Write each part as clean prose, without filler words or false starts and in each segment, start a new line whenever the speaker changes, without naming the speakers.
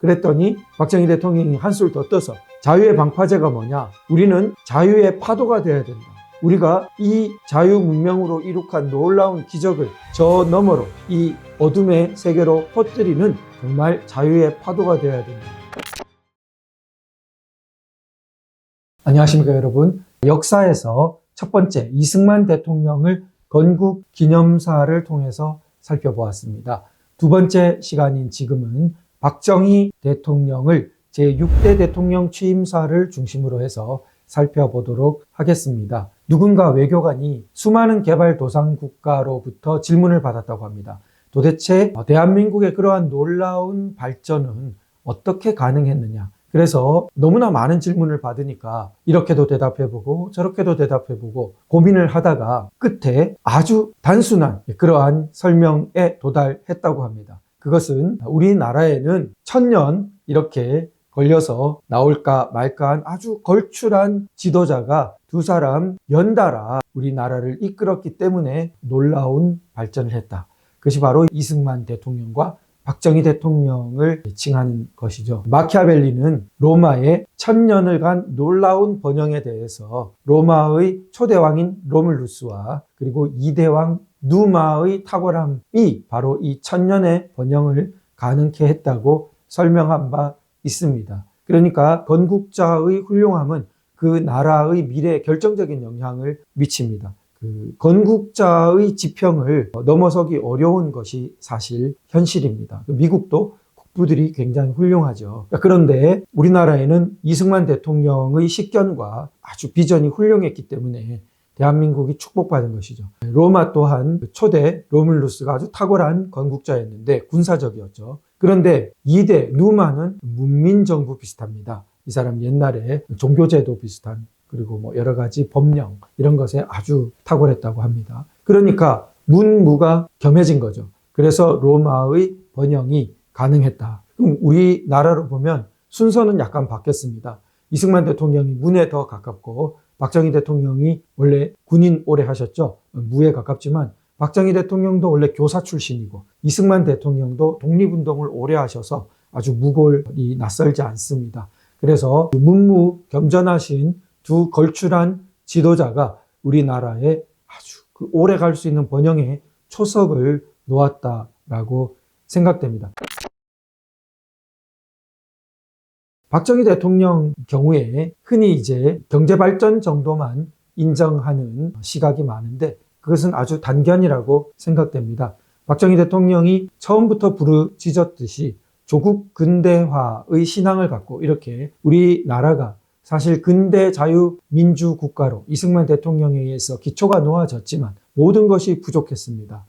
그랬더니 박정희 대통령이 한술 더 떠서 자유의 방파제가 뭐냐? 우리는 자유의 파도가 되어야 된다. 우리가 이 자유 문명으로 이룩한 놀라운 기적을 저 너머로 이 어둠의 세계로 퍼뜨리는 정말 자유의 파도가 되어야 된다. 안녕하십니까 여러분. 역사에서 첫 번째 이승만 대통령을 건국 기념사를 통해서 살펴보았습니다. 두 번째 시간인 지금은 박정희 대통령을 제6대 대통령 취임사를 중심으로 해서 살펴보도록 하겠습니다. 누군가 외교관이 수많은 개발도상국가로부터 질문을 받았다고 합니다. 도대체 대한민국의 그러한 놀라운 발전은 어떻게 가능했느냐? 그래서 너무나 많은 질문을 받으니까 이렇게도 대답해보고 저렇게도 대답해보고 고민을 하다가 끝에 아주 단순한 그러한 설명에 도달했다고 합니다. 그것은 우리나라에는 1000년 이렇게 걸려서 나올까 말까한 아주 걸출한 지도자가 두 사람 연달아 우리나라를 이끌었기 때문에 놀라운 발전을 했다. 그것이 바로 이승만 대통령과 박정희 대통령을 칭하는 것이죠. 마키아벨리는 로마의 1000년을 간 놀라운 번영에 대해서 로마의 초대왕인 로물루스와 그리고 2대왕 누마의 탁월함이 바로 이 1000년의 번영을 가능케 했다고 설명한 바 있습니다. 그러니까 건국자의 훌륭함은 그 나라의 미래에 결정적인 영향을 미칩니다. 건국자의 지평을 넘어서기 어려운 것이 사실 현실입니다. 미국도 국부들이 굉장히 훌륭하죠. 그런데 우리나라에는 이승만 대통령의 식견과 아주 비전이 훌륭했기 때문에 대한민국이 축복받은 것이죠. 로마 또한 초대 로물루스가 아주 탁월한 건국자였는데 군사적이었죠. 그런데 2대 누마는 문민정부 비슷합니다. 이 사람 옛날에 종교제도 비슷한 그리고 여러 가지 법령 이런 것에 아주 탁월했다고 합니다. 그러니까 문무가 겸해진 거죠. 그래서 로마의 번영이 가능했다. 그럼 우리나라로 보면 순서는 약간 바뀌었습니다. 이승만 대통령이 문에 더 가깝고 박정희 대통령이 원래 군인 오래 하셨죠. 무에 가깝지만 박정희 대통령도 원래 교사 출신이고 이승만 대통령도 독립운동을 오래 하셔서 아주 무골이 낯설지 않습니다. 그래서 문무 겸전하신 두 걸출한 지도자가 우리나라에 아주 오래 갈 수 있는 번영의 초석을 놓았다라고 생각됩니다. 박정희 대통령 경우에 흔히 이제 경제발전 정도만 인정하는 시각이 많은데 그것은 아주 단견이라고 생각됩니다. 박정희 대통령이 처음부터 부르짖었듯이 조국 근대화의 신앙을 갖고 이렇게 우리나라가 사실 근대 자유민주 국가로 이승만 대통령에 의해서 기초가 놓아졌지만 모든 것이 부족했습니다.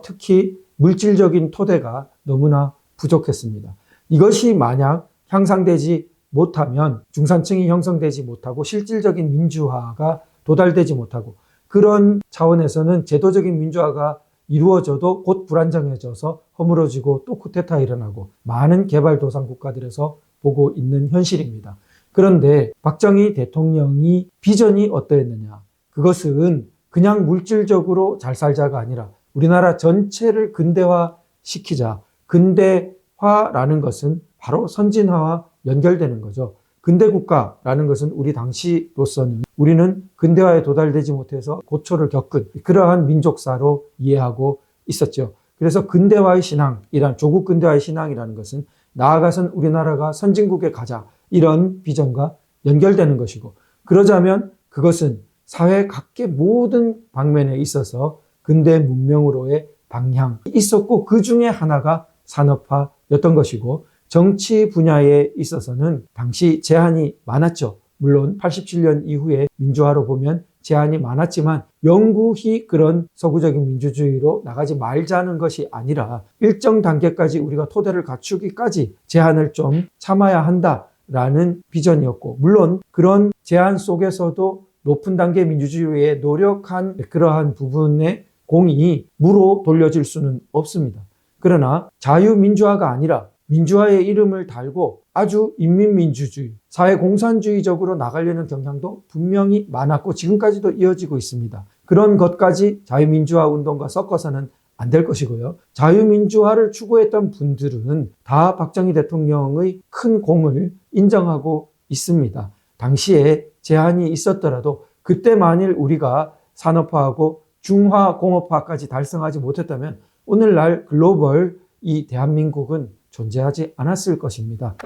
특히 물질적인 토대가 너무나 부족했습니다. 이것이 만약 향상되지 못하면 중산층이 형성되지 못하고 실질적인 민주화가 도달되지 못하고 그런 차원에서는 제도적인 민주화가 이루어져도 곧 불안정해져서 허물어지고 또 쿠데타 일어나고 많은 개발도상 국가들에서 보고 있는 현실입니다. 그런데 박정희 대통령이 비전이 어떠했느냐? 그것은 그냥 물질적으로 잘 살자가 아니라 우리나라 전체를 근대화시키자. 근대화라는 것은 바로 선진화와 연결되는 거죠. 근대국가라는 것은 우리 당시로서는 우리는 근대화에 도달되지 못해서 고초를 겪은 그러한 민족사로 이해하고 있었죠. 그래서 근대화의 신앙이란 조국 근대화의 신앙이라는 것은 나아가선 우리나라가 선진국에 가자 이런 비전과 연결되는 것이고 그러자면 그것은 사회 각계 모든 방면에 있어서 근대 문명으로의 방향이 있었고 그 중에 하나가 산업화였던 것이고 정치 분야에 있어서는 당시 제한이 많았죠. 물론 87년 이후에 민주화로 보면 제한이 많았지만 영구히 그런 서구적인 민주주의로 나가지 말자는 것이 아니라 일정 단계까지 우리가 토대를 갖추기까지 제한을 좀 참아야 한다라는 비전이었고 물론 그런 제한 속에서도 높은 단계 민주주의에 노력한 그러한 부분의 공이 무로 돌려질 수는 없습니다. 그러나 자유민주화가 아니라 민주화의 이름을 달고 아주 인민민주주의, 사회공산주의적으로 나가려는 경향도 분명히 많았고 지금까지도 이어지고 있습니다. 그런 것까지 자유민주화 운동과 섞어서는 안 될 것이고요. 자유민주화를 추구했던 분들은 다 박정희 대통령의 큰 공을 인정하고 있습니다. 당시에 제한이 있었더라도 그때 만일 우리가 산업화하고 중화공업화까지 달성하지 못했다면 오늘날 글로벌 이 대한민국은 존재하지 않았을 것입니다.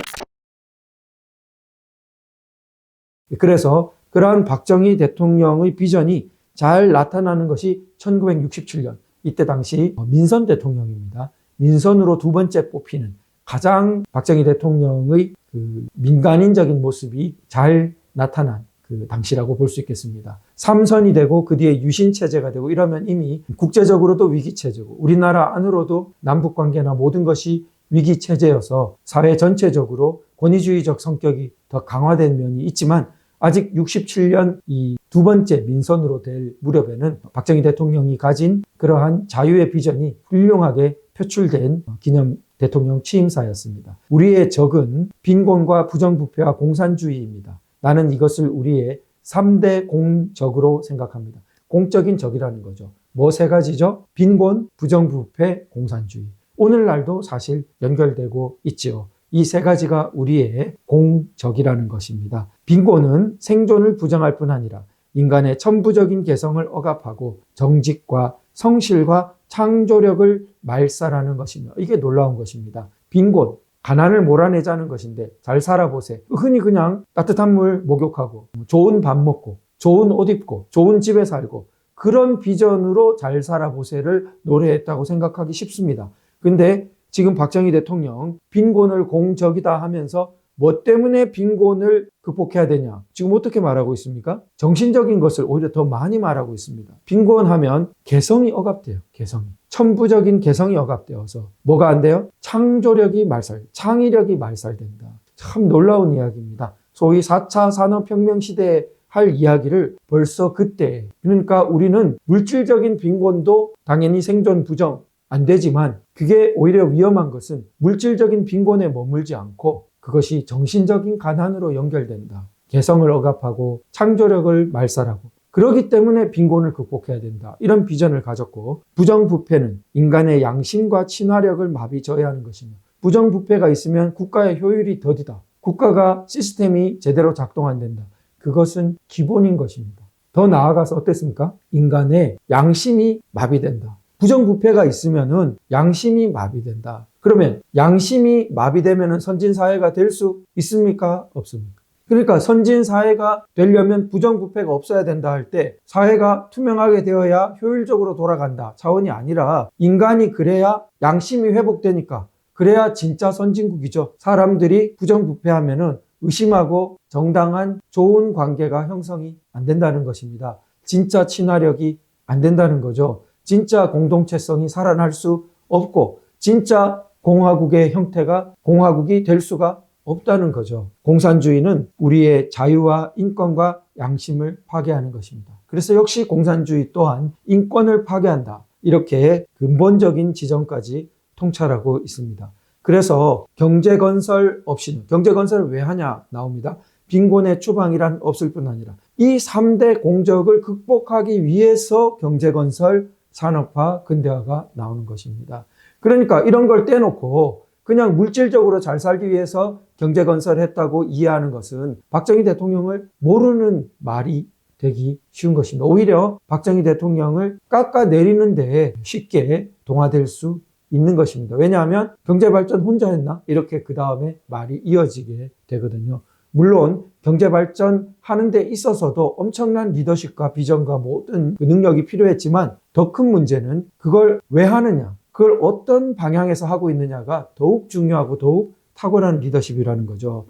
그래서 그러한 박정희 대통령의 비전이 잘 나타나는 것이 1967년 이때 당시 민선 대통령입니다. 민선으로 두 번째 뽑히는 가장 박정희 대통령의 그 민간인적인 모습이 잘 나타난 그 당시라고 볼 수 있겠습니다. 삼선이 되고 그 뒤에 유신체제가 되고 이러면 이미 국제적으로도 위기체제고 우리나라 안으로도 남북관계나 모든 것이 위기체제여서 사회 전체적으로 권위주의적 성격이 더 강화된 면이 있지만 아직 67년 이 두 번째 민선으로 될 무렵에는 박정희 대통령이 가진 그러한 자유의 비전이 훌륭하게 표출된 기념 대통령 취임사였습니다. 우리의 적은 빈곤과 부정부패와 공산주의입니다. 나는 이것을 우리의 3대 공적으로 생각합니다. 공적인 적이라는 거죠. 뭐 세 가지죠? 빈곤, 부정부패, 공산주의. 오늘날도 사실 연결되고 있죠. 이 세 가지가 우리의 공적이라는 것입니다. 빈곤은 생존을 부정할 뿐 아니라 인간의 천부적인 개성을 억압하고 정직과 성실과 창조력을 말살하는 것이며 이게 놀라운 것입니다. 빈곤, 가난을 몰아내자는 것인데 잘 살아보세요. 흔히 그냥 따뜻한 물 목욕하고 좋은 밥 먹고 좋은 옷 입고 좋은 집에 살고 그런 비전으로 잘 살아보세요를 노래했다고 생각하기 쉽습니다. 근데 지금 박정희 대통령 빈곤을 공적이다 하면서 뭐 때문에 빈곤을 극복해야 되냐? 지금 어떻게 말하고 있습니까? 정신적인 것을 오히려 더 많이 말하고 있습니다. 빈곤하면 개성이 억압돼요. 개성이. 천부적인 개성이 억압되어서 뭐가 안 돼요? 창조력이 창의력이 말살된다. 참 놀라운 이야기입니다. 소위 4차 산업혁명 시대에 할 이야기를 벌써 그때. 그러니까 우리는 물질적인 빈곤도 당연히 생존 부정 안 되지만 그게 오히려 위험한 것은 물질적인 빈곤에 머물지 않고 그것이 정신적인 가난으로 연결된다. 개성을 억압하고 창조력을 말살하고 그렇기 때문에 빈곤을 극복해야 된다. 이런 비전을 가졌고 부정부패는 인간의 양심과 친화력을 마비져야 하는 것이며 부정부패가 있으면 국가의 효율이 더디다. 국가가 시스템이 제대로 작동 안 된다. 그것은 기본인 것입니다. 더 나아가서 어땠습니까? 인간의 양심이 마비된다. 부정부패가 있으면은 양심이 마비된다. 그러면 양심이 마비되면은 선진사회가 될 수 있습니까? 없습니까? 그러니까 선진사회가 되려면 부정부패가 없어야 된다 할 때 사회가 투명하게 되어야 효율적으로 돌아간다 차원이 아니라 인간이 그래야 양심이 회복되니까 그래야 진짜 선진국이죠. 사람들이 부정부패하면은 의심하고 정당한 좋은 관계가 형성이 안 된다는 것입니다. 진짜 친화력이 안 된다는 거죠. 진짜 공동체성이 살아날 수 없고 진짜 공화국의 형태가 공화국이 될 수가 없다는 거죠. 공산주의는 우리의 자유와 인권과 양심을 파괴하는 것입니다. 그래서 역시 공산주의 또한 인권을 파괴한다. 이렇게 근본적인 지점까지 통찰하고 있습니다. 그래서 경제건설 없이는, 경제건설을 왜 하냐 나옵니다. 빈곤의 추방이란 없을 뿐 아니라 이 3대 공적을 극복하기 위해서 경제건설, 산업화, 근대화가 나오는 것입니다. 그러니까 이런 걸 떼놓고 그냥 물질적으로 잘 살기 위해서 경제건설했다고 이해하는 것은 박정희 대통령을 모르는 말이 되기 쉬운 것입니다. 오히려 박정희 대통령을 깎아내리는 데 쉽게 동화될 수 있는 것입니다. 왜냐하면 경제발전 혼자 했나? 이렇게 그 다음에 말이 이어지게 되거든요. 물론 경제발전 하는 데 있어서도 엄청난 리더십과 비전과 모든 그 능력이 필요했지만 더 큰 문제는 그걸 왜 하느냐, 그걸 어떤 방향에서 하고 있느냐가 더욱 중요하고 더욱 탁월한 리더십이라는 거죠.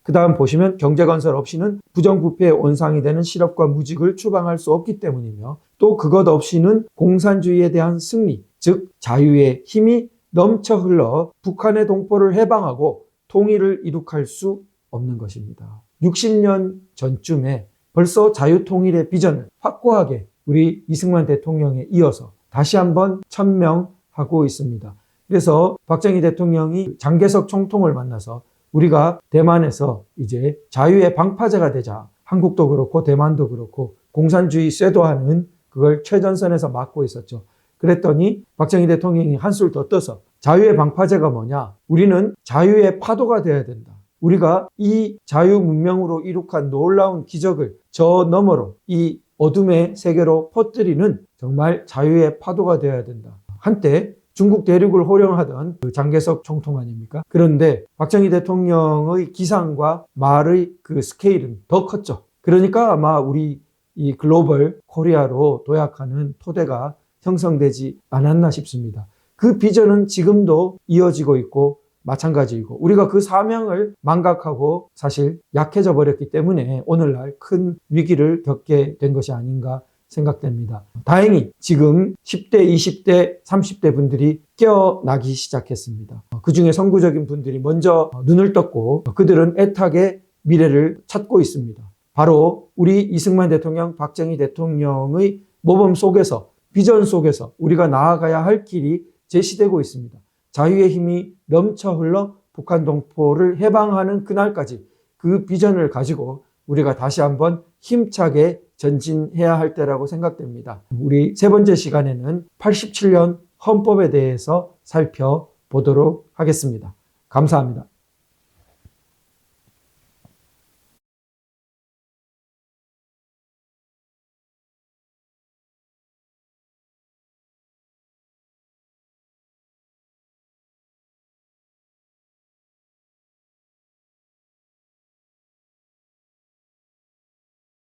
그 다음 보시면 경제건설 없이는 부정부패의 온상이 되는 실업과 무직을 추방할 수 없기 때문이며 또 그것 없이는 공산주의에 대한 승리, 즉 자유의 힘이 넘쳐 흘러 북한의 동포를 해방하고 통일을 이룩할 수 없는 것입니다. 60년 전쯤에 벌써 자유통일의 비전을 확고하게 우리 이승만 대통령에 이어서 다시 한번 천명하고 있습니다. 그래서 박정희 대통령이 장개석 총통을 만나서 우리가 대만에서 이제 자유의 방파제가 되자, 한국도 그렇고 대만도 그렇고 공산주의 쇄도하는 그걸 최전선에서 막고 있었죠. 그랬더니 박정희 대통령이 한술 더 떠서 자유의 방파제가 뭐냐? 우리는 자유의 파도가 되어야 된다. 우리가 이 자유 문명으로 이룩한 놀라운 기적을 저 너머로 이 어둠의 세계로 퍼뜨리는 정말 자유의 파도가 되어야 된다. 한때 중국 대륙을 호령하던 그 장개석 총통 아닙니까? 그런데 박정희 대통령의 기상과 말의 그 스케일은 더 컸죠. 그러니까 아마 우리 이 글로벌 코리아로 도약하는 토대가 형성되지 않았나 싶습니다. 그 비전은 지금도 이어지고 있고 마찬가지이고 우리가 그 사명을 망각하고 사실 약해져 버렸기 때문에 오늘날 큰 위기를 겪게 된 것이 아닌가 생각됩니다. 다행히 지금 10대, 20대, 30대 분들이 깨어나기 시작했습니다. 그중에 선구적인 분들이 먼저 눈을 떴고 그들은 애타게 미래를 찾고 있습니다. 바로 우리 이승만 대통령, 박정희 대통령의 모범 속에서 비전 속에서 우리가 나아가야 할 길이 제시되고 있습니다. 자유의 힘이 넘쳐 흘러 북한 동포를 해방하는 그날까지 그 비전을 가지고 우리가 다시 한번 힘차게 전진해야 할 때라고 생각됩니다. 우리 세 번째 시간에는 87년 헌법에 대해서 살펴보도록 하겠습니다. 감사합니다.